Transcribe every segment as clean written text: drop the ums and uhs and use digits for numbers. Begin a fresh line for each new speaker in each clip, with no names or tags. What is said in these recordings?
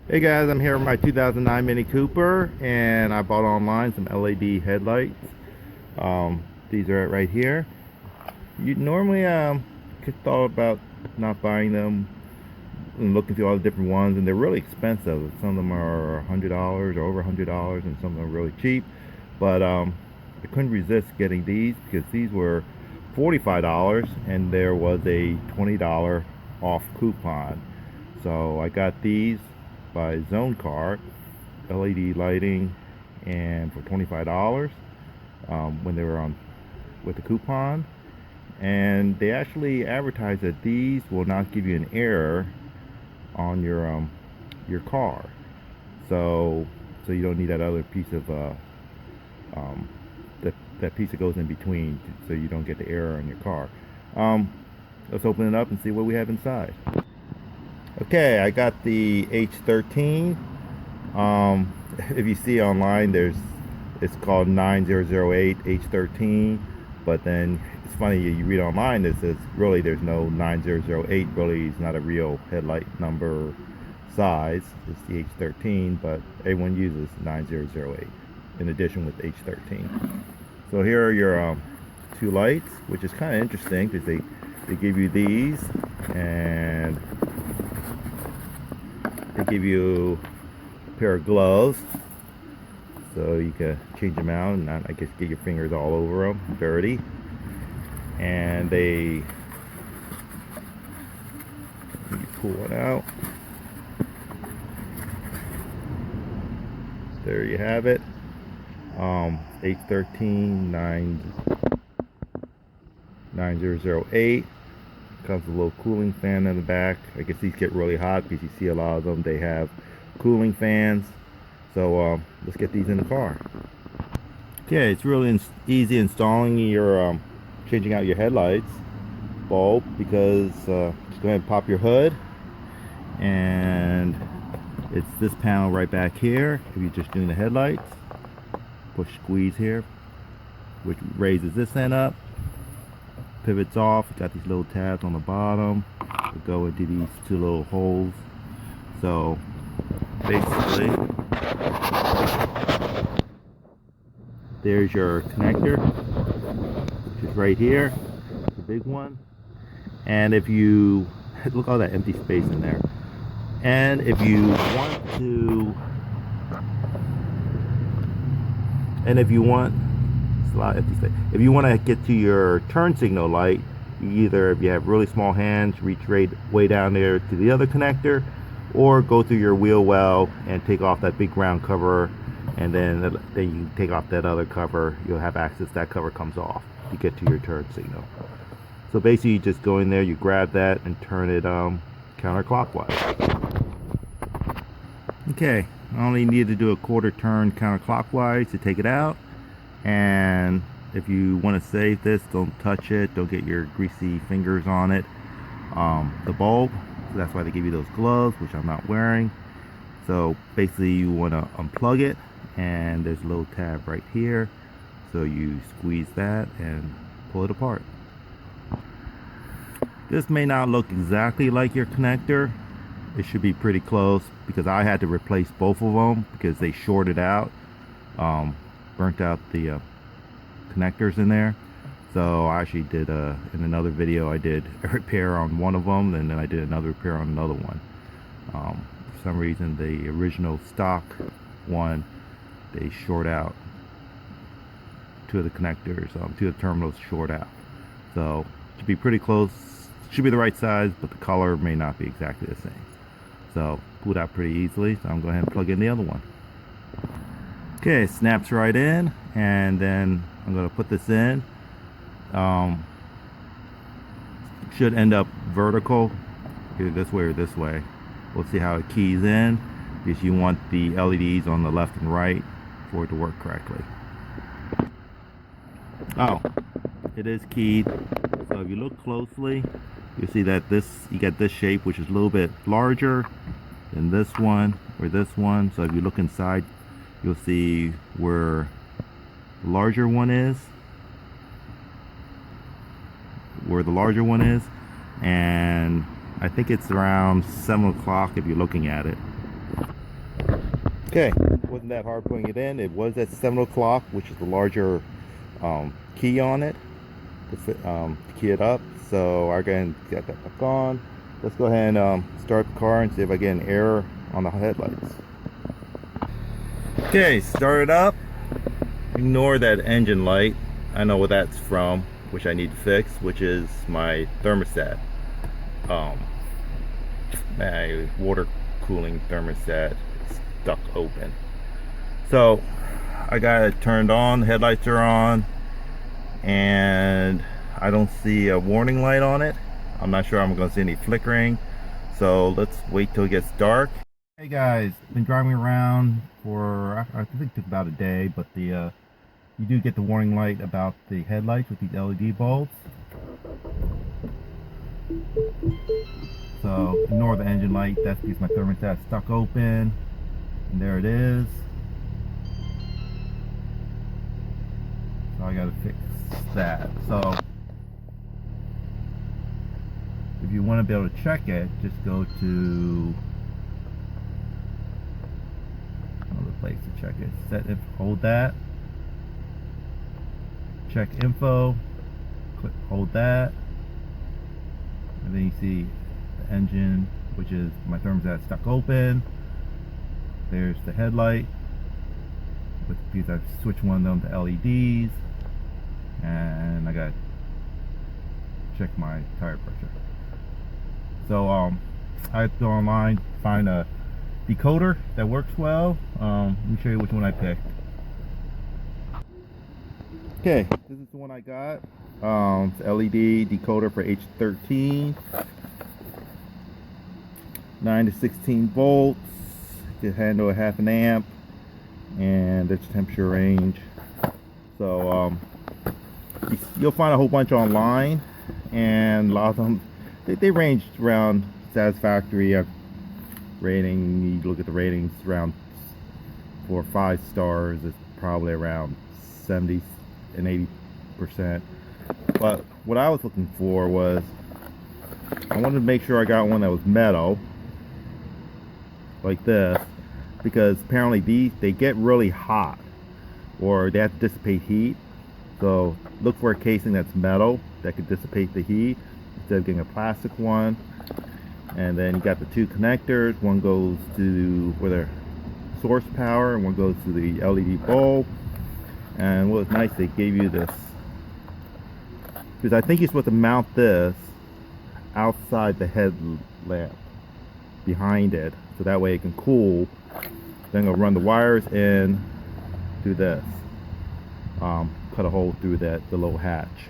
Hey guys, I'm here with my 2009 Mini Cooper, and I bought online some LED headlights. These are right here. You normally could thought about not buying them and looking through all the different ones, and they're really expensive. Some of them are $100 or over $100, and some of them are really cheap. But I couldn't resist getting these because these were $45, and there was a $20 off coupon. So I got these by Zone Card, LED lighting, and for $25 when they were on with the coupon. And they actually advertise that these will not give you an error on your car, so you don't need that other piece of um, that piece that goes in between, so you don't get the error on your car. Let's open it up and see what we have inside. Okay, I got the H13. If you see online, it's called 9008 H13, but then it's funny, you read online it says really there's no 9008. Really, it's not a real headlight number size. It's the H13, but everyone uses 9008 in addition with H13. So here are your two lights, which is kind of interesting because they give you these, and they give you a pair of gloves so you can change them out and not, I guess, get your fingers all over them dirty. And you pull it out. There you have it. H13 9008. Comes with a little cooling fan in the back. I guess these get really hot because you see a lot of them, they have cooling fans. So let's get these in the car. Okay, it's really easy installing your changing out your headlights bulb, because just go ahead and pop your hood, and it's this panel right back here. If you're just doing the headlights, push squeeze here, which raises this end up, pivots off. Got these little tabs on the bottom that go into these two little holes. So basically, there's your connector, which is right here, the big one. And if you look at all that empty space in there, and if you want to, it's a lot of empty space. If you want to get to your turn signal light, you either, if you have really small hands, reach right way down there to the other connector, or go through your wheel well and take off that big round cover, and then you can take off that other cover. You'll have access, that cover comes off to get to your turn signal. So basically you just go in there, you grab that and turn it counterclockwise. Okay, I only need to do a quarter turn counterclockwise to take it out. And if you want to save this, don't touch it, don't get your greasy fingers on it, the bulb. So that's why they give you those gloves, which I'm not wearing. So basically you want to unplug it, and there's a little tab right here, so you squeeze that and pull it apart. This may not look exactly like your connector. It should be pretty close, because I had to replace both of them because they shorted out, burnt out the connectors in there. So I actually did in another video, I did a repair on one of them, and then I did another repair on another one. For some reason, the original stock one, they short out. Two of the connectors, two of the terminals short out. So it should be pretty close. Should be the right size, but the color may not be exactly the same. So pulled out pretty easily. So I'm going to go ahead and plug in the other one. Okay, it snaps right in, and then I'm going to put this in. Should end up vertical, either this way or this way. We'll see how it keys in, because you want the LEDs on the left and right for it to work correctly. Oh, it is keyed. So if you look closely, you see that you get this shape, which is a little bit larger than this one or this one. So if you look inside, you'll see where the larger one is, and I think it's around 7 o'clock if you're looking at it. Okay, it wasn't that hard putting it in. It was at 7 o'clock, which is the larger key on it to key it up. So I again got that back on. Let's go ahead and start the car and see if I get an error on the headlights. Okay, start it up. Ignore that engine light. I know what that's from, which I need to fix, which is my thermostat. My water cooling thermostat is stuck open. So I got it turned on, the headlights are on, and I don't see a warning light on it. I'm not sure I'm going to see any flickering, so let's wait till it gets dark. Hey guys, been driving around for I think it took about a day, but the you do get the warning light about the headlights with these LED bulbs. So ignore the engine light. That's because my thermostat's stuck open, and there it is. So I gotta fix that. So if you want to be able to check it, just go to another place to check it. Set it, hold that, check info, click, hold that, and then you see the engine, which is my thermostat stuck open. There's the headlight with these. I've switched one of them to LEDs, and I got to check my tire pressure. So I have to go online, find a decoder that works well. Let me show you which one I picked. Okay, this is the one I got. It's LED decoder for H13, 9 to 16 volts. Can handle a half an amp, and its temperature range. So you'll find a whole bunch online, and a lot of them they range around satisfactory rating. You look at the ratings around 4 or 5 stars. It's probably around 70 and 80%. But what I was looking for was, I wanted to make sure I got one that was metal like this, because apparently they get really hot, or they have to dissipate heat. So look for a casing that's metal that could dissipate the heat instead of getting a plastic one. And then you got the 2 connectors. One goes to where the source power, and one goes to the LED bulb. And what was nice, they gave you this, because I think you're supposed to mount this outside the headlamp behind it, so that way it can cool. Then I'll run the wires in through this, cut a hole through the little hatch.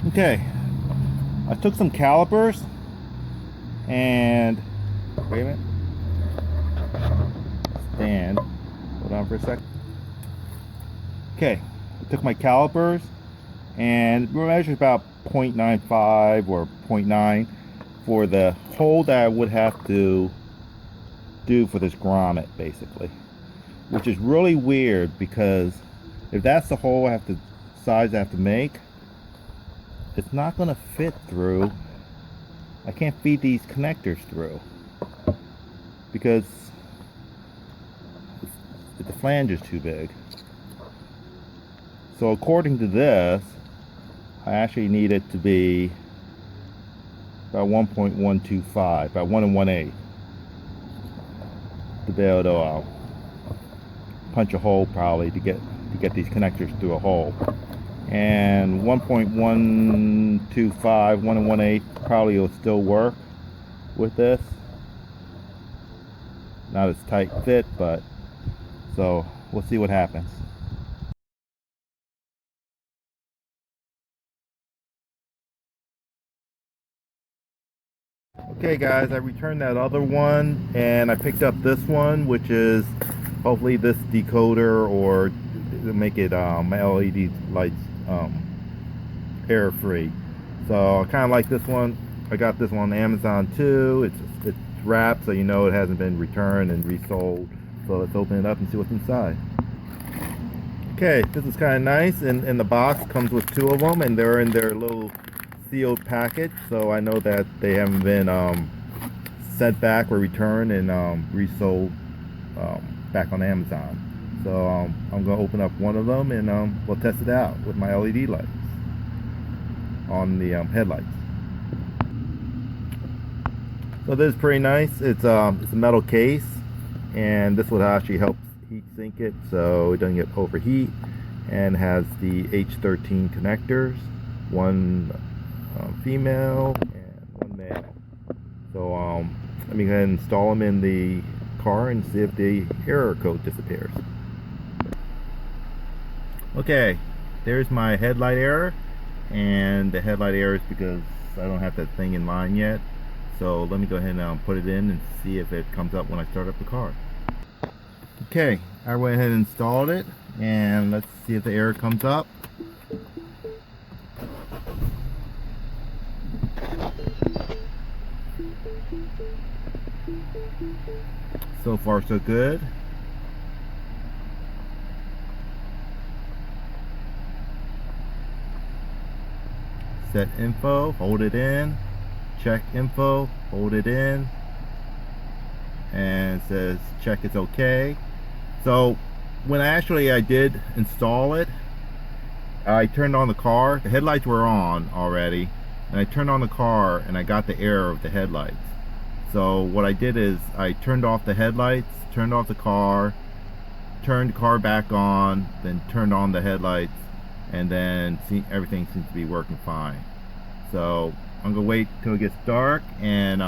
Okay, I took some calipers and wait a minute, stand, hold on for a sec. Okay, I took my calipers and we measured about 0.95 or 0.9 for the hole that I would have to do for this grommet, basically, which is really weird, because if that's the hole size I have to make, it's not going to fit through. I can't feed these connectors through because the flange is too big. So according to this, I actually need it to be about 1.125, about 1 1/8, to be able to punch a hole probably to get these connectors through a hole. And 1.125, 1 1/8 probably will still work with this. Not as tight fit, but so we'll see what happens. Okay guys, I returned that other one and I picked up this one, which is hopefully this decoder, or to make it my LED lights error free. So I kind of like this one. I got this one on Amazon too. It's wrapped, so you know it hasn't been returned and resold. So let's open it up and see what's inside. Okay, this is kind of nice, and in the box comes with 2 of them, and they're in their little sealed package, so I know that they haven't been sent back or returned and resold back on Amazon. So I'm going to open up one of them and we'll test it out with my LED lights on the headlights. So this is pretty nice. It's a metal case, and this will actually help heat sink it so it doesn't get overheat, and has the H13 connectors, one female and one male. So let me go ahead and install them in the car and see if the error code disappears. Okay, there's my headlight error, and the headlight error is because I don't have that thing in line yet. So let me go ahead and put it in and see if it comes up when I start up the car. Okay, I went ahead and installed it, and let's see if the error comes up. So far so good. Set info, hold it in. Check info, hold it in, and it says check it's okay. So when I did install it, I turned on the car. The headlights were on already, and I turned on the car and I got the error of the headlights. So what I did is I turned off the headlights, turned off the car, turned the car back on, then turned on the headlights, and then everything seems to be working fine. So I'm gonna wait till it gets dark, and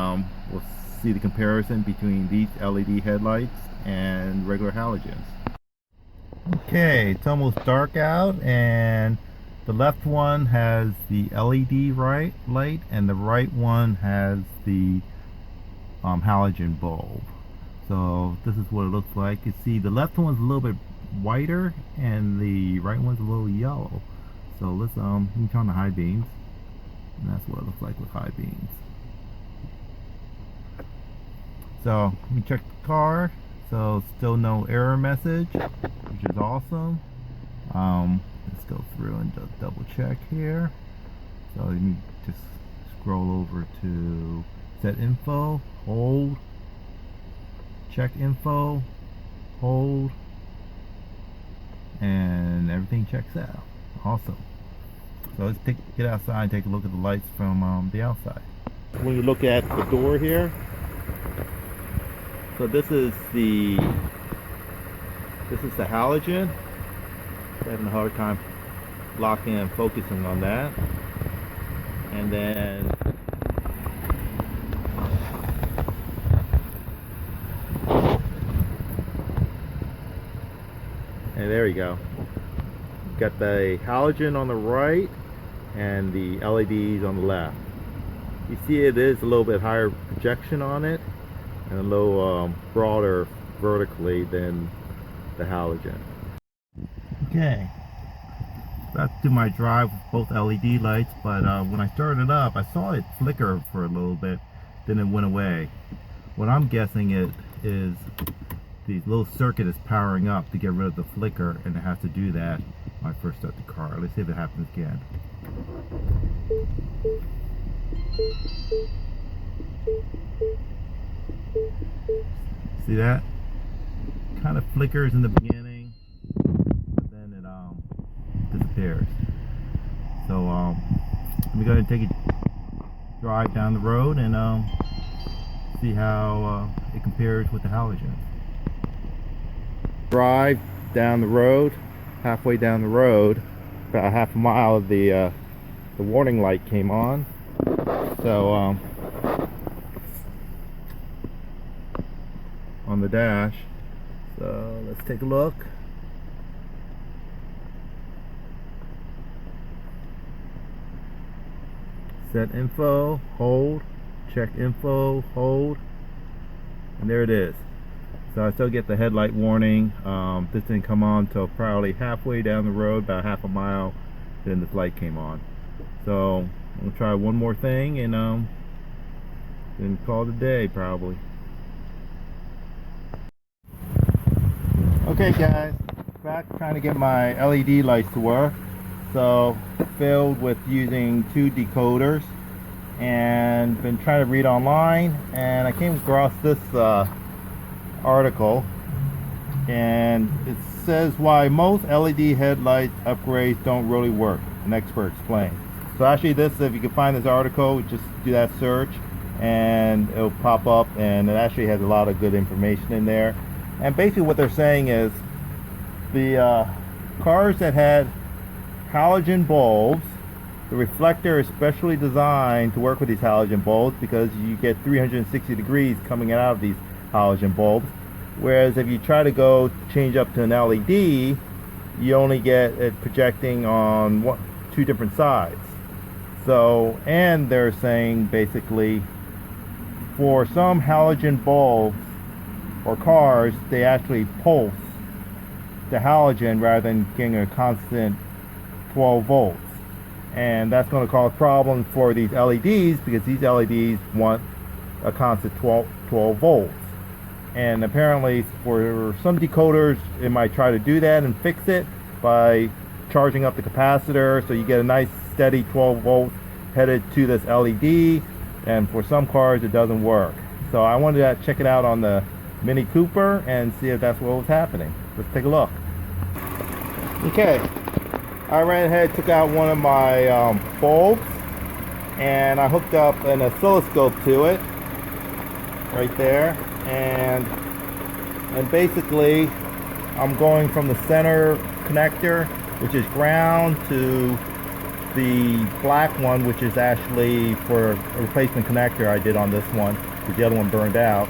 we'll see the comparison between these LED headlights and regular halogens. Okay, it's almost dark out, and the left one has the LED light, and the right one has the halogen bulb. So this is what it looks like. You see the left one's a little bit whiter, and the right one's a little yellow. So let's let me turn on the high beams. And that's what it looks like with high beams. So let me check the car. So still no error message, which is awesome. Let's go through and double check here. So let me just scroll over to set info, hold, check info, hold, and everything checks out. Awesome. So let's get outside and take a look at the lights from the outside. When you look at the door here, so this is the halogen. I'm having a hard time locking and focusing on that. And then there you go. Got the halogen on the right and the LEDs on the left. You see it is a little bit higher projection on it and a little broader vertically than the halogen. Okay, about to do my drive with both LED lights, but when I started it up, I saw it flicker for a little bit, then it went away. What I'm guessing it is the little circuit is powering up to get rid of the flicker, and it has to do that when I first start the car. Let's see if it happens again. See that? Kind of flickers in the beginning, but then it disappears. So let me go ahead and take a drive down the road and see how it compares with the halogens. Drive down the road, halfway down the road, about half a mile, the warning light came on. So on the dash, so let's take a look. Set info, hold, check info, hold, and there it is. So I still get the headlight warning. This didn't come on until probably halfway down the road, about half a mile, then this light came on. So I'm gonna try one more thing and then call it a day probably. Okay guys, back trying to get my LED lights to work. So failed with using two decoders. and been trying to read online, and I came across this article, and it says why most LED headlight upgrades don't really work. An expert explained. So actually this, if you can find this article, just do that search and it'll pop up, and it actually has a lot of good information in there. And basically what they're saying is the cars that had halogen bulbs, the reflector is specially designed to work with these halogen bulbs because you get 360 degrees coming out of these halogen bulbs. Whereas if you try to go change up to an LED, you only get it projecting on two different sides. So, and they're saying basically for some halogen bulbs or cars, they actually pulse the halogen rather than getting a constant 12 volts. And that's going to cause problems for these LEDs because these LEDs want a constant 12 volts. And apparently for some decoders, it might try to do that and fix it by charging up the capacitor so you get a nice steady 12 volts headed to this LED. And for some cars it doesn't work. So I wanted to check it out on the Mini Cooper and see if that's what was happening. Let's take a look. Okay, I ran ahead, took out one of my bulbs, and I hooked up an oscilloscope to it right there, and basically I'm going from the center connector, which is ground, to the black one, which is actually for a replacement connector I did on this one because the other one burned out,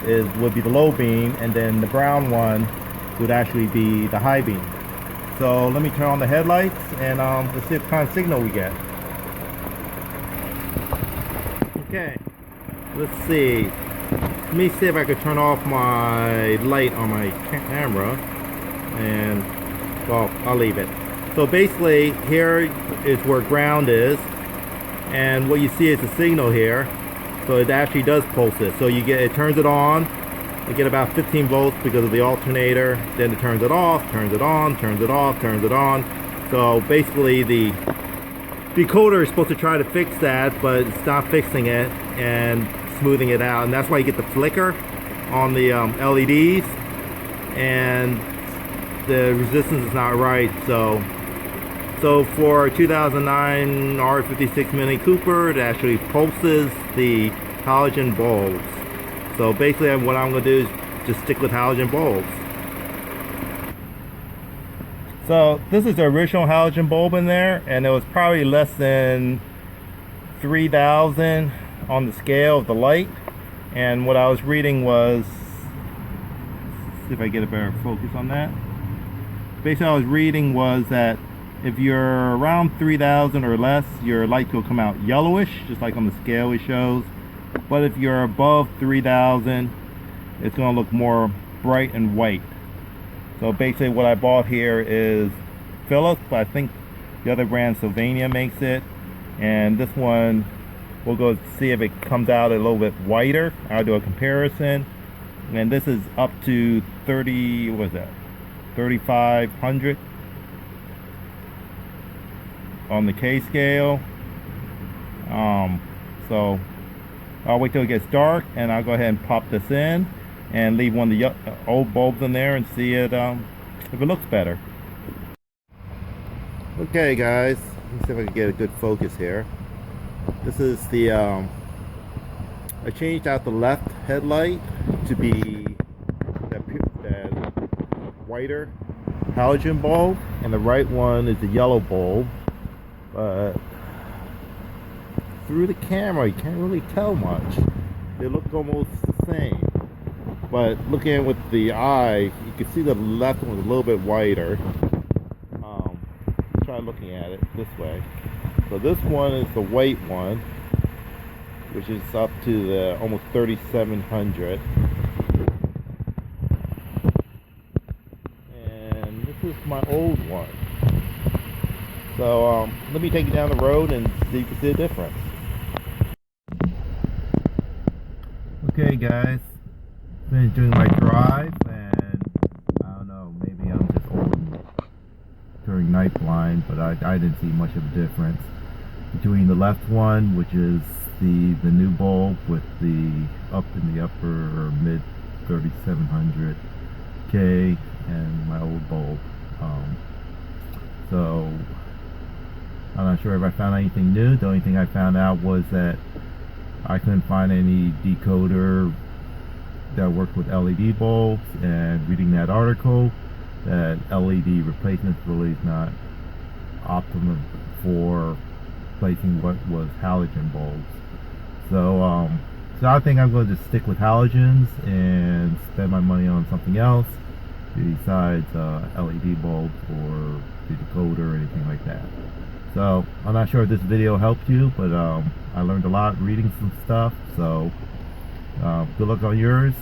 would be the low beam, and then the brown one would actually be the high beam. So let me turn on the headlights and let's see what kind of signal we get. Okay, let's see. Let me see if I could turn off my light on my camera, and well, I'll leave it. So basically here is where ground is, and what you see is the signal here. So it actually does pulse it. So you get, it turns it on, you get about 15 volts because of the alternator, then it turns it off, turns it on, turns it off, turns it on. So basically the decoder is supposed to try to fix that, but it's not fixing it and smoothing it out, and that's why you get the flicker on the LEDs, and the resistance is not right. So for a 2009 R56 Mini Cooper, it actually pulses the halogen bulbs. So basically what I'm going to do is just stick with halogen bulbs. So this is the original halogen bulb in there, and it was probably less than 3,000 on the scale of the light. And what I was reading was, let's see if I get a better focus on that. Basically what I was reading was that if you're around 3,000 or less, your light will come out yellowish, just like on the scale it shows. But if you're above 3,000, it's going to look more bright and white. So basically what I bought here is Philips, but I think the other brand, Sylvania, makes it. And this one, we'll go see if it comes out a little bit whiter. I'll do a comparison. And this is up to 3,500 on the K scale. So I'll wait till it gets dark, and I'll go ahead and pop this in and leave one of the old bulbs in there and see it if it looks better. Okay guys, let's see if I can get a good focus here. This is the I changed out the left headlight to be that whiter halogen bulb, and the right one is the yellow bulb. But through the camera you can't really tell much. They look almost the same, but looking at it with the eye, you can see the left one is a little bit whiter. Try looking at it this way. So this one is the white one, which is up to the almost 3,700, and this is my old one. So let me take you down the road and see if you can see the difference. Okay guys, finished doing my drive, and I don't know, maybe I'm just old during night blind, but I didn't see much of a difference between the left one, which is the new bulb with the upper mid 3700K and my old bulb. So I'm not sure if I found anything new. The only thing I found out was that I couldn't find any decoder that worked with LED bulbs, and reading that article, that LED replacement really is not optimum for replacing what was halogen bulbs. So so I think I'm going to just stick with halogens and spend my money on something else besides LED bulbs or the decoder or anything like that. So I'm not sure if this video helped you, but I learned a lot reading some stuff. So good luck on yours.